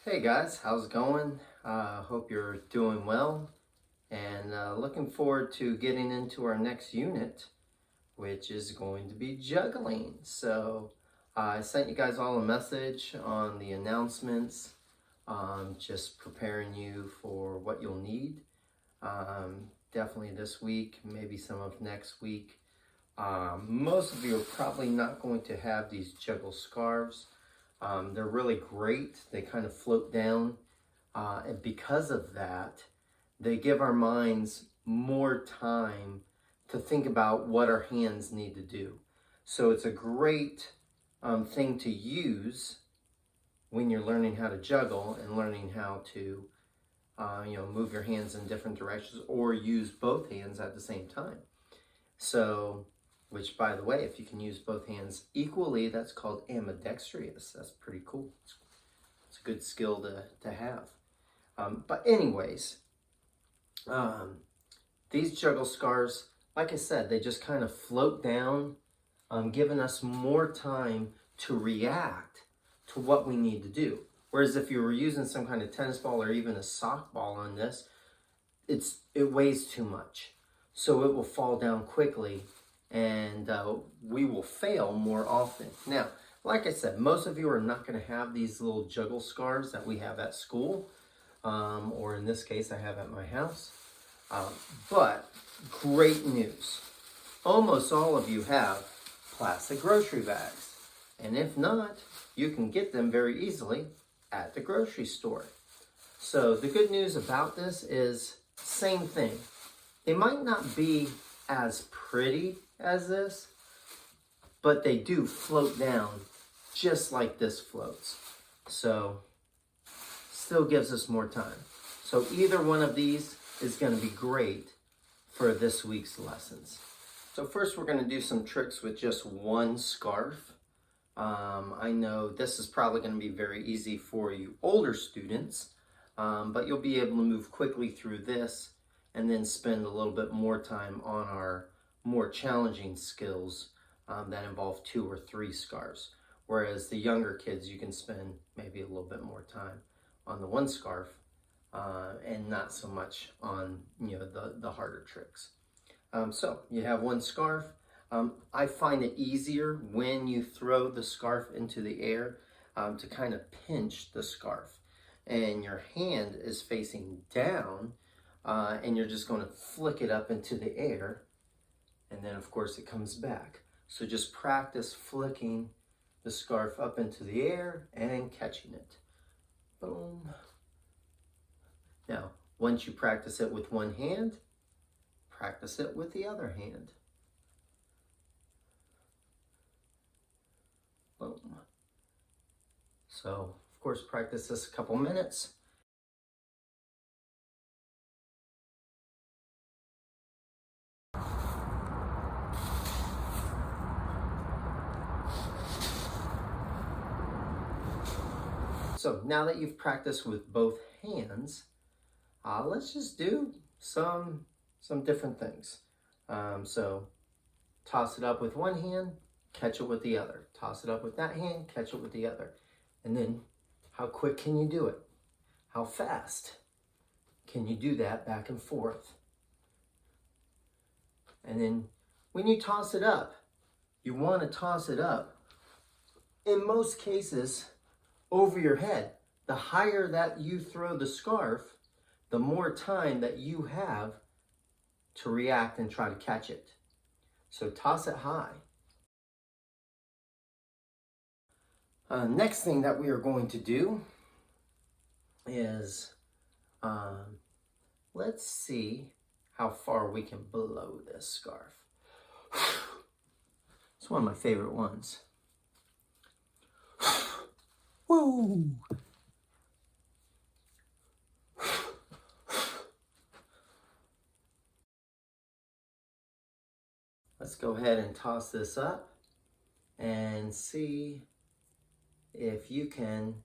Hey guys, how's it going? Hope you're doing well and looking forward to getting into our next unit, which is going to be juggling. So I sent you guys all a message on the announcements, just preparing you for what you'll need. Definitely this week, maybe some of next week. Most of you are probably not going to have these juggle scarves. They're really great. They kind of float down. And because of that, they give our minds more time to think about what our hands need to do. So it's a great thing to use when you're learning how to juggle and learning how to move your hands in different directions or use both hands at the same time. So, which by the way, if you can use both hands equally, that's called ambidextrous. That's pretty cool. It's a good skill to have. But anyways, these juggle scarves, like I said, they just kind of float down, giving us more time to react to what we need to do. Whereas if you were using some kind of tennis ball or even a sock ball on this, it weighs too much. So it will fall down quickly and we will fail more often. Now, like I said, most of you are not going to have these little juggle scarves that we have at school, or in this case, I have at my house. But great news. Almost all of you have plastic grocery bags. And if not, you can get them very easily at the grocery store. So the good news about this is same thing. They might not be as pretty as this, but they do float down just like this floats. So still gives us more time. So either one of these is going to be great for this week's lessons. So first we're going to do some tricks with just one scarf. I know this is probably going to be very easy for you older students, but you'll be able to move quickly through this and then spend a little bit more time on our more challenging skills that involve 2 or 3 scarves. Whereas the younger kids, you can spend maybe a little bit more time on the one scarf and not so much on the harder tricks. So you have one scarf. I find it easier when you throw the scarf into the air to kind of pinch the scarf. And your hand is facing down and you're just going to flick it up into the air. And then of course it comes back. So just practice flicking the scarf up into the air and catching it. Boom. Now, once you practice it with one hand, practice it with the other hand. Boom. So, of course, practice this a couple minutes. So now that you've practiced with both hands, let's just do some different things. So toss it up with one hand, catch it with the other. Toss it up with that hand, catch it with the other. And then how quick can you do it? How fast can you do that back and forth? And then when you toss it up, you want to toss it up, in most cases, over your head. The higher that you throw the scarf, the more time that you have to react and try to catch it. So toss it high. Next thing that we are going to do is, let's see how far we can blow this scarf. It's one of my favorite ones. Woo! Let's go ahead and toss this up and see if you can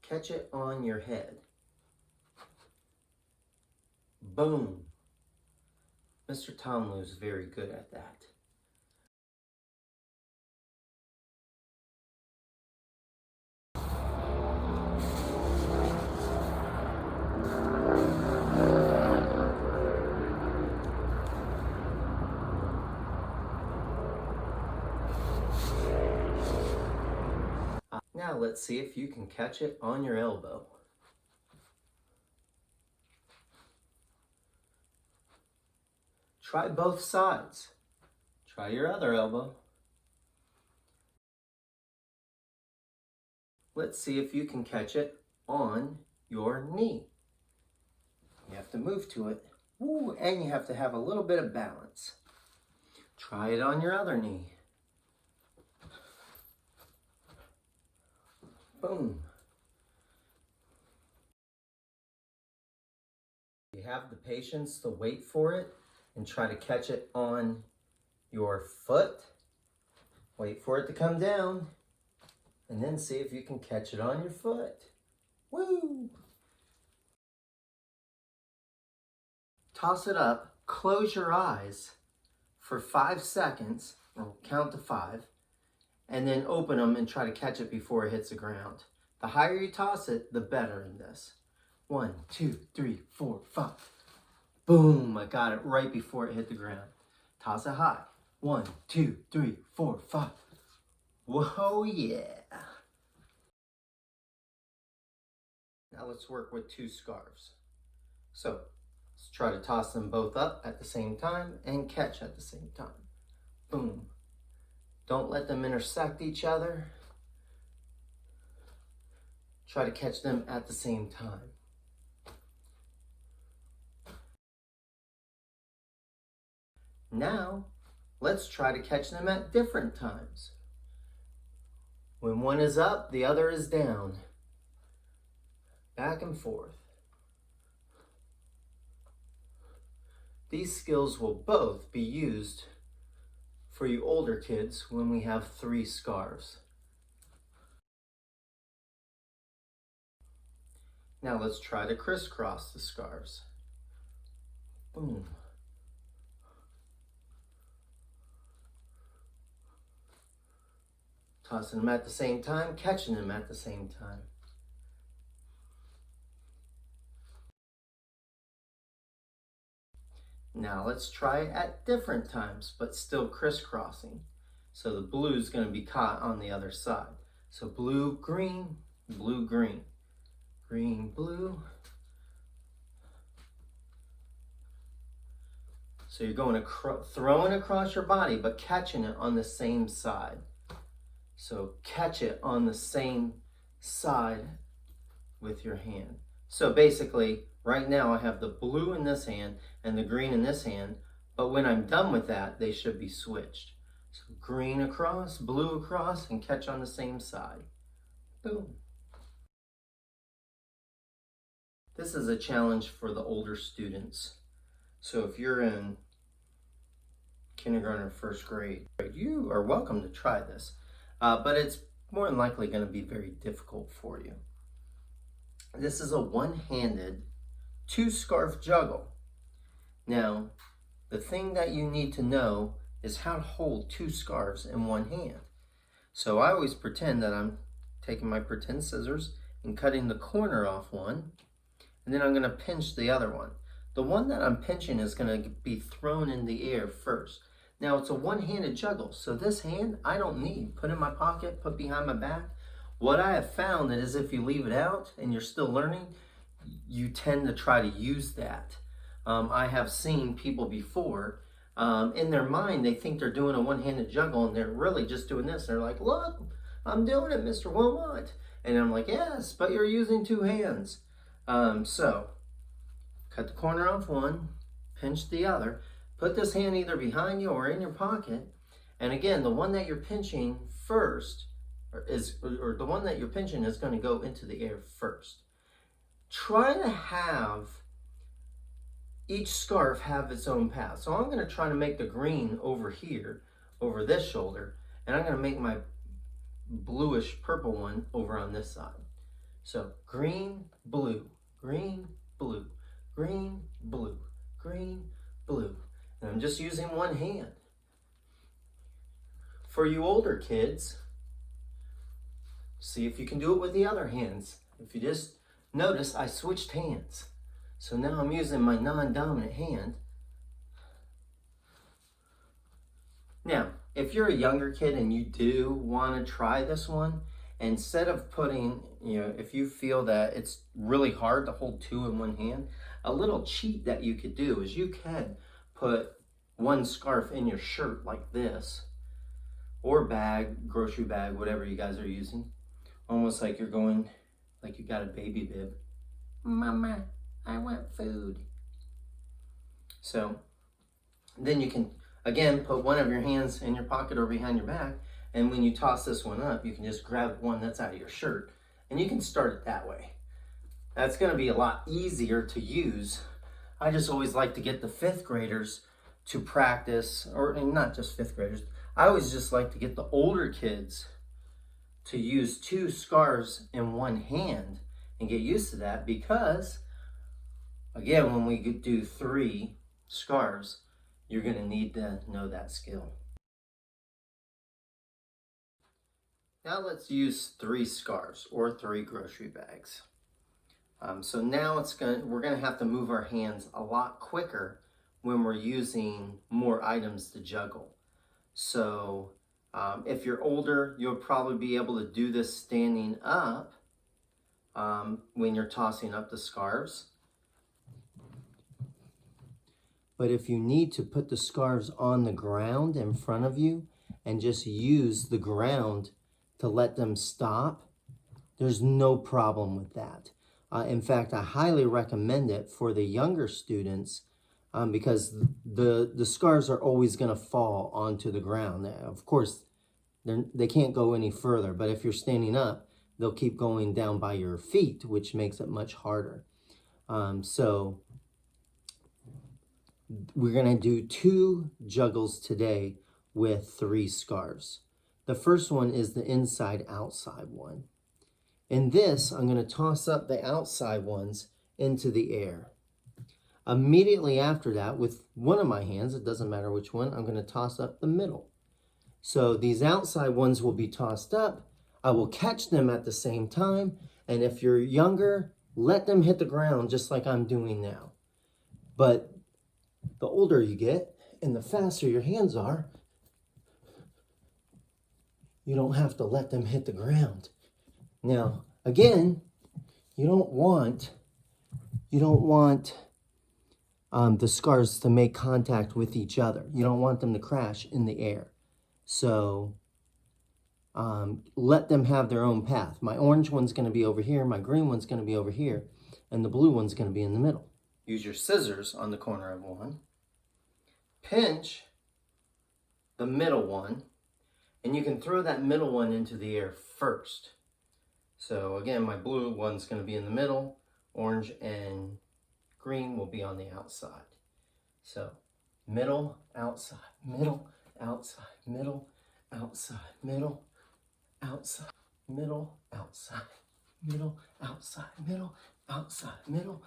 catch it on your head. Boom. Mr. Tomlu is very good at that. let's see if you can catch it on your elbow. Try both sides. Try your other elbow. Let's see if you can catch it on your knee. You have to move to it. Ooh, and you have to have a little bit of balance. Try it on your other knee. Boom. You have the patience to wait for it and try to catch it on your foot. Wait for it to come down and then see if you can catch it on your foot. Woo! Toss it up, close your eyes for 5 seconds, or count to 5, and then open them and try to catch it before it hits the ground. The higher you toss it, the better in this. 1, 2, 3, 4, 5. Boom, I got it right before it hit the ground. Toss it high. 1, 2, 3, 4, 5. Whoa, yeah. Now let's work with 2 scarves. So, let's try to toss them both up at the same time and catch at the same time. Boom. Don't let them intersect each other. Try to catch them at the same time. Now, let's try to catch them at different times. When one is up, the other is down. Back and forth. These skills will both be used for you older kids when we have 3 scarves. Now let's try to crisscross the scarves. Boom. Tossing them at the same time, catching them at the same time. Now let's try it at different times, but still crisscrossing. So the blue is going to be caught on the other side. So blue, green, blue, green. Green, blue. So you're going throwing across your body, but catching it on the same side. So catch it on the same side with your hand. So basically, right now I have the blue in this hand and the green in this hand, but when I'm done with that, they should be switched. So green across, blue across, and catch on the same side. Boom. This is a challenge for the older students. So if you're in kindergarten or 1st grade, you are welcome to try this. But it's more than likely going to be very difficult for you. This is a one-handed 2-scarf juggle. Now, the thing that you need to know is how to hold 2 scarves in one hand. So I always pretend that I'm taking my pretend scissors and cutting the corner off one, and then I'm going to pinch the other one. The one that I'm pinching is going to be thrown in the air first. Now it's a one-handed juggle, so this hand I don't need. Put in my pocket, put behind my back. What I have found is if you leave it out and you're still learning, you tend to try to use that. I have seen people before, in their mind they think they're doing a one-handed juggle and they're really just doing this. They're like, look, I'm doing it, Mr. Wilmot. And I'm like, yes, but you're using 2 hands. So, cut the corner off one, pinch the other. Put this hand either behind you or in your pocket. And again, the one that you're pinching first or the one that you're pinching is going to go into the air first. Try to have each scarf have its own path. So I'm going to try to make the green over here, over this shoulder, and I'm going to make my bluish purple one over on this side. So green, blue, green, blue, green, blue, green, blue. And I'm just using one hand. For you older kids, see if you can do it with the other hands. If you just notice, I switched hands. So now I'm using my non-dominant hand. Now, if you're a younger kid and you do want to try this one, Instead of putting, if you feel that it's really hard to hold two in one hand, a little cheat that you could do is you can put one scarf in your shirt like this, or bag, grocery bag, whatever you guys are using, almost like you're going, like you got a baby bib. Mama, I want food. So then you can, again, put one of your hands in your pocket or behind your back, and when you toss this one up, you can just grab one that's out of your shirt, and you can start it that way. That's going to be a lot easier to use. I just always like to get the 5th graders to practice, or not just 5th graders, I always just like to get the older kids to use 2 scarves in one hand and get used to that, because again, when we do 3 scarves, you're going to need to know that skill. Now let's use 3 scarves or 3 grocery bags. So now we're going to have to move our hands a lot quicker when we're using more items to juggle. So if you're older, you'll probably be able to do this standing up when you're tossing up the scarves. But if you need to put the scarves on the ground in front of you and just use the ground to let them stop, there's no problem with that. In fact, I highly recommend it for the younger students because the scarves are always going to fall onto the ground. Of course, they can't go any further, but if you're standing up, they'll keep going down by your feet, which makes it much harder. So we're going to do 2 juggles today with 3 scarves. The first one is the inside-outside one. In this, I'm going to toss up the outside ones into the air. Immediately after that, with one of my hands, it doesn't matter which one, I'm going to toss up the middle. So these outside ones will be tossed up. I will catch them at the same time. And if you're younger, let them hit the ground just like I'm doing now. But the older you get and the faster your hands are, you don't have to let them hit the ground. Now, again, you don't want the scarves to make contact with each other. You don't want them to crash in the air. So let them have their own path. My orange one's going to be over here, my green one's going to be over here, and the blue one's going to be in the middle. Use your scissors on the corner of one. Pinch the middle one, and you can throw that middle one into the air first. So again, my blue one's going to be in the middle, orange and green will be on the outside. So middle, outside, middle, outside, middle, outside, middle, outside, middle, outside, middle, outside, middle, outside, middle,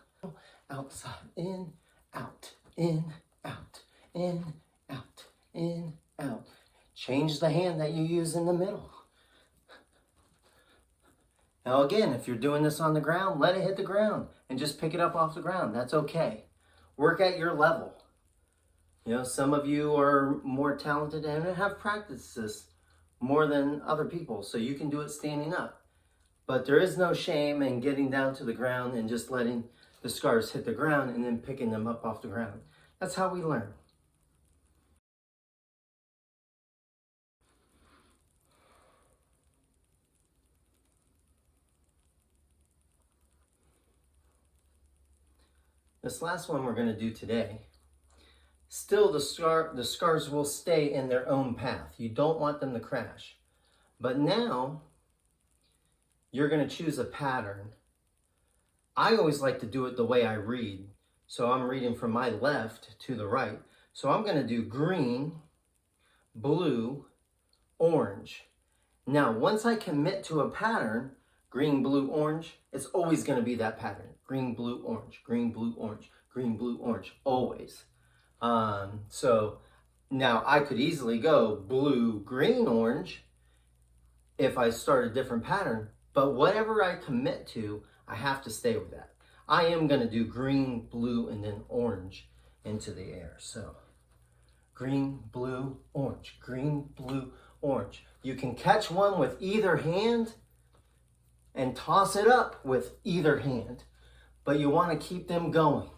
outside, in, out, in, out, in, out, in, out. Change the hand that you use in the middle. Now again, if you're doing this on the ground, let it hit the ground and just pick it up off the ground. That's okay. Work at your level. Some of you are more talented and have practiced this more than other people, so you can do it standing up. But there is no shame in getting down to the ground and just letting the scarves hit the ground and then picking them up off the ground. That's how we learn. This last one we're going to do today, still the scarves will stay in their own path. You don't want them to crash. But now, you're going to choose a pattern. I always like to do it the way I read. So I'm reading from my left to the right. So I'm going to do green, blue, orange. Now, once I commit to a pattern, green, blue, orange, it's always going to be that pattern. Green, blue, orange, green, blue, orange, green, blue, orange, always. So now I could easily go blue, green, orange if I start a different pattern, but whatever I commit to, I have to stay with that. I am going to do green, blue, and then orange into the air. So green, blue, orange, green, blue, orange. You can catch one with either hand and toss it up with either hand. But you want to keep them going.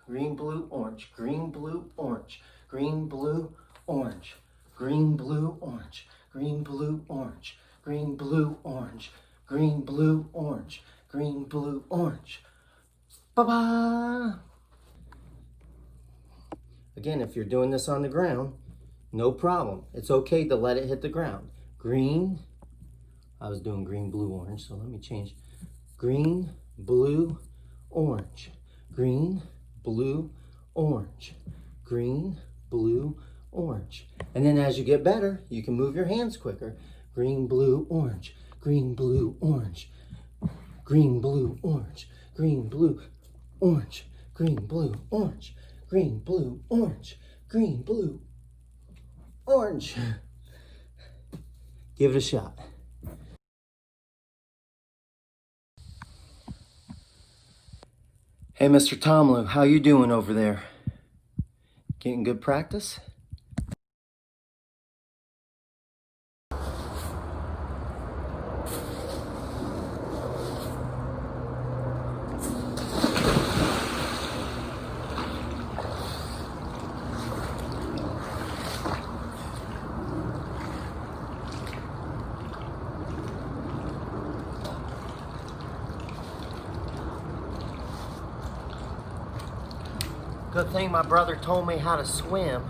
Green, blue, orange, green, blue, orange, green, blue, orange, green, blue, orange, green, blue, orange, green, blue, orange, green, blue, orange, green, blue, orange. Ba-ba! Again, if you're doing this on the ground, no problem. It's okay to let it hit the ground. Green, I was doing green, blue, orange, so let me change. Green, blue, orange, green, blue, orange, green, blue, orange. And then as you get better, you can move your hands quicker. Green, blue, orange, green, blue, orange, green, blue, orange, green, blue, orange, green, blue, orange, green, blue, orange, green, blue, orange. Give it a shot. Hey, Mr. Tomlin, how you doing over there? Getting good practice? Good thing my brother told me how to swim.